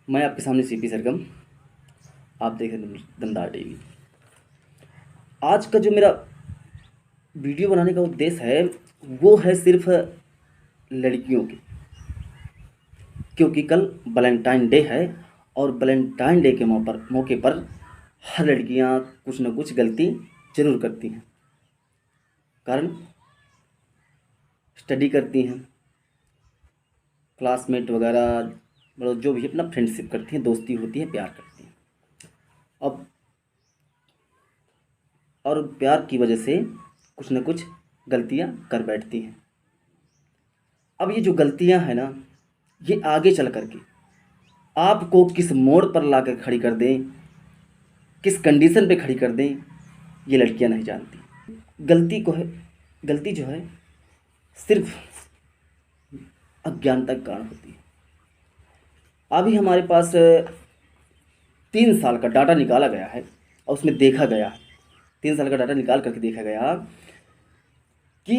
मैं आपके सामने सीपी सरगम। आप देख रहे हैं दमदार टीवी। आज का जो मेरा वीडियो बनाने का उद्देश्य है वो है सिर्फ लड़कियों की, क्योंकि कल वैलेंटाइन डे है और वैलेंटाइन डे के मौके पर हर लड़कियां कुछ न कुछ गलती जरूर करती हैं। कारण स्टडी करती हैं, क्लासमेट वगैरह, मतलब जो भी अपना फ्रेंडशिप करती हैं, दोस्ती होती है, प्यार करती हैं। अब और प्यार की वजह से कुछ न कुछ गलतियां कर बैठती हैं। अब ये जो गलतियां हैं ना, ये आगे चल कर के आपको किस मोड़ पर ला कर खड़ी कर दें, किस कंडीशन पे खड़ी कर दें, ये लड़कियां नहीं जानती। गलती जो है सिर्फ अज्ञानता के कारण होती है। अभी हमारे पास 3 साल का डाटा निकाला गया है और उसमें देखा गया, 3 साल का डाटा निकाल करके देखा गया कि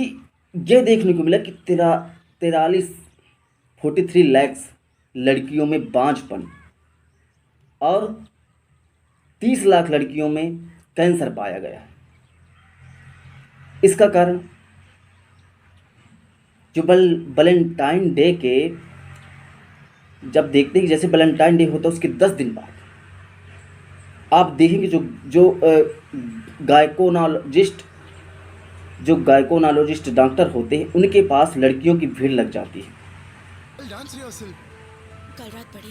यह देखने को मिला कि 43 लैक्स लड़कियों में बांझपन और 30 लाख लड़कियों में कैंसर पाया गया है। इसका कारण जो वैलेंटाइन डे के, जब देखते हैं कि जैसे वैलेंटाइन डे होता है उसके 10 दिन बाद आप देखेंगे जो जो गायकोनोलॉजिस्ट जो गायकोनोलॉजिस्ट डॉक्टर होते हैं उनके पास लड़कियों की भीड़ लग जाती है।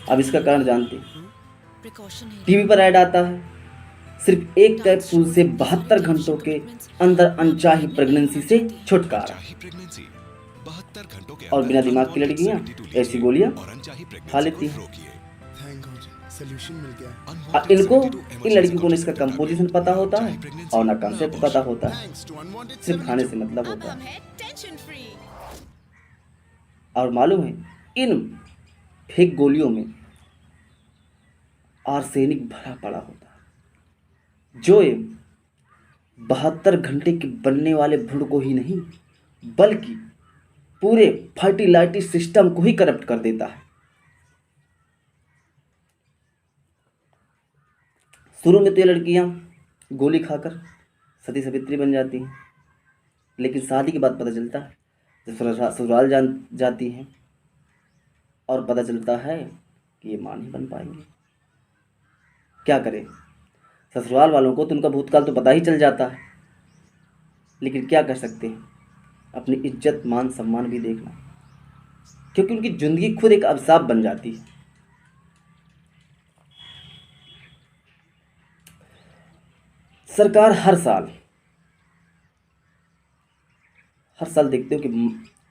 अब इसका कारण जानते हैं, टीवी पर ऐड आता है, सिर्फ एक कैप्सूल से 72 घंटों के अंदर अनचाही प्रेगनेंसी से छुटकारा। और बिना दिमाग की लड़कियां ऐसी गोलियां खा लेती हैं। इनको इन लड़कियों को न इसका कंपोजिशन पता होता है और ना कंसेप्ट पता होता है, सिर्फ खाने से मतलब होता है। और मालूम है इन फेक गोलियों में आर्सेनिक भरा पड़ा होता है, जो 72 घंटे के बनने वाले भ्रूण को ही नहीं बल्कि पूरे फर्टिलाइटी सिस्टम को ही करप्ट कर देता है। शुरू में तो ये लड़कियां गोली खाकर सती सावित्री बन जाती हैं, लेकिन शादी के बाद पता चलता है, जब ससुराल जाती हैं और पता चलता है कि ये मां नहीं बन पाएंगे। क्या करें, ससुराल वालों को तो उनका भूतकाल तो पता ही चल जाता है, लेकिन क्या कर सकते हैं, अपनी इज्जत मान सम्मान भी देखना, क्योंकि उनकी जिंदगी खुद एक अभिशाप बन जाती है। सरकार हर साल देखते हो कि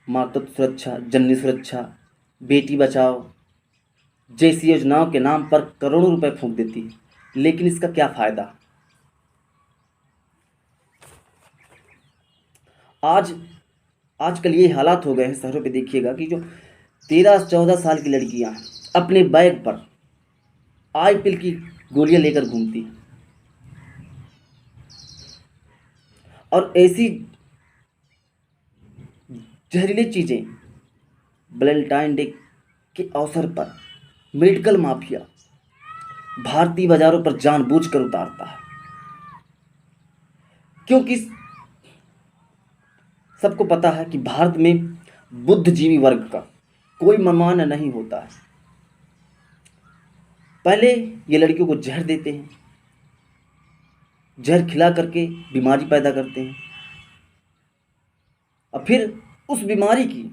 मातृत्व सुरक्षा, जननी सुरक्षा, बेटी बचाओ जैसी योजनाओं के नाम पर करोड़ों रुपए फूंक देती है, लेकिन इसका क्या फायदा। आजकल ये हालात हो गए हैं शहरों पे, देखिएगा कि जो 13-14 साल की लड़कियां अपने बैग पर आई पिल की गोलियां लेकर घूमती हैं और ऐसी जहरीली चीजें वैलेंटाइन डे के अवसर पर मेडिकल माफिया भारतीय बाजारों पर जानबूझकर उतारता है, क्योंकि सबको पता है कि भारत में बुद्धिजीवी वर्ग का कोई सम्मान नहीं होता है। पहले ये लड़कियों को जहर देते हैं, जहर खिला करके बीमारी पैदा करते हैं और फिर उस बीमारी की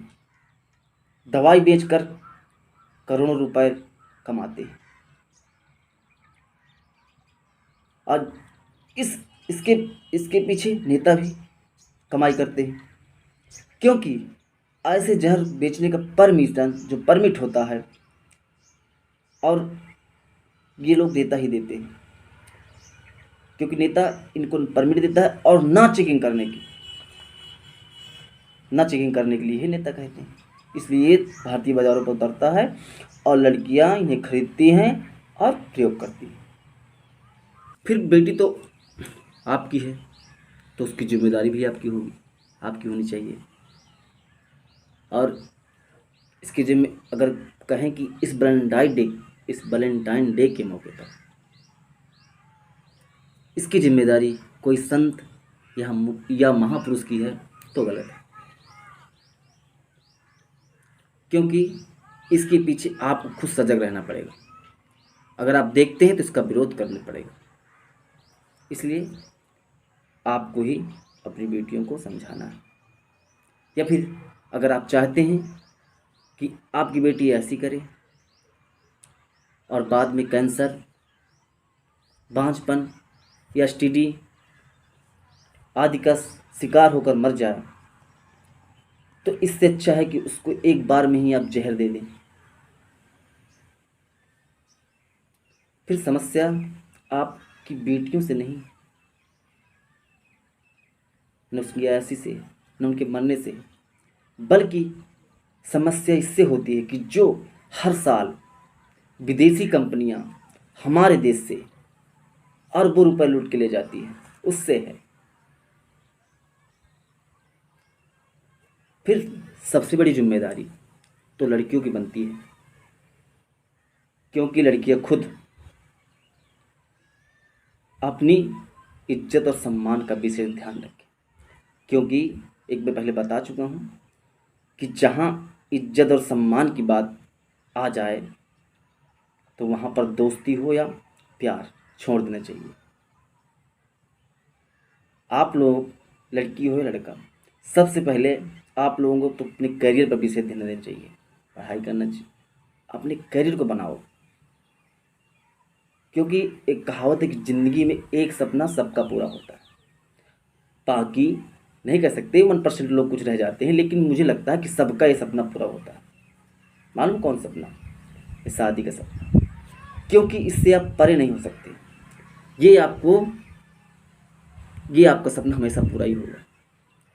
दवाई बेचकर करोड़ों रुपए कमाते हैं। और इसके पीछे नेता भी कमाई करते हैं, क्योंकि ऐसे जहर बेचने का परमिट होता है और ये लोग देता ही देते हैं, क्योंकि नेता इनको परमिट देता है और ना चेकिंग करने के लिए ही नेता कहते हैं। इसलिए भारतीय बाजारों पर उतरता है और लड़कियां इन्हें खरीदती हैं और प्रयोग करती हैं। फिर बेटी तो आपकी है तो उसकी जिम्मेदारी भी आपकी होनी चाहिए। और इसके जिम्मे अगर कहें कि इस इस वैलेंटाइन डे के मौके पर। इसकी जिम्मेदारी कोई संत या महापुरुष की है तो गलत है, क्योंकि इसके पीछे आपको खुद सजग रहना पड़ेगा। अगर आप देखते हैं तो इसका विरोध करना पड़ेगा। इसलिए आपको ही अपनी बेटियों को समझाना है, या फिर अगर आप चाहते हैं कि आपकी बेटी ऐसी करे और बाद में कैंसर, बांझपन या एसटीडी आदि का शिकार होकर मर जाए, तो इससे अच्छा है कि उसको एक बार में ही आप जहर दे दें। फिर समस्या आपकी बेटियों से नहीं, न उसकी ऐसी से, न उनके मरने से, बल्कि समस्या इससे होती है कि जो हर साल विदेशी कंपनियां हमारे देश से अरबों रुपए लूट के ले जाती हैं, उससे है। फिर सबसे बड़ी जिम्मेदारी तो लड़कियों की बनती है, क्योंकि लड़कियां खुद अपनी इज्जत और सम्मान का विशेष ध्यान रखें। क्योंकि एक मैं पहले बता चुका हूँ कि जहाँ इज्जत और सम्मान की बात आ जाए तो वहाँ पर दोस्ती हो या प्यार छोड़ देना चाहिए। आप लोग, लड़की हो या लड़का, सबसे पहले आप लोगों को तो अपने करियर पर विशेष ध्यान देना चाहिए, पढ़ाई करना चाहिए, अपने करियर को बनाओ। क्योंकि एक कहावत है कि ज़िंदगी में एक सपना सबका पूरा होता है। बाकी नहीं कह सकते 1% लोग कुछ रह जाते हैं, लेकिन मुझे लगता है कि सबका ये सपना पूरा होता है। मालूम कौन सपना? ये शादी का सपना। क्योंकि इससे आप परे नहीं हो सकते। ये आपका सपना हमेशा पूरा ही होगा।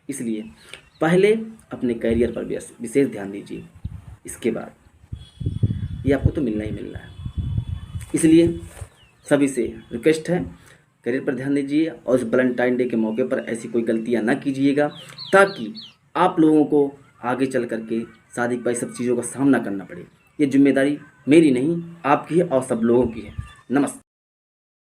इसलिए पहले अपने करियर पर विशेष ध्यान दीजिए, इसके बाद ये आपको तो मिलना ही मिलना है। इसलिए सभी से रिक्वेस्ट है, करियर पर ध्यान दीजिए और इस वैलेंटाइन डे के मौके पर ऐसी कोई गलतियां ना कीजिएगा, ताकि आप लोगों को आगे चल करके शादी पर सब चीज़ों का सामना करना पड़े। ये जिम्मेदारी मेरी नहीं, आपकी है और सब लोगों की है। नमस्कार।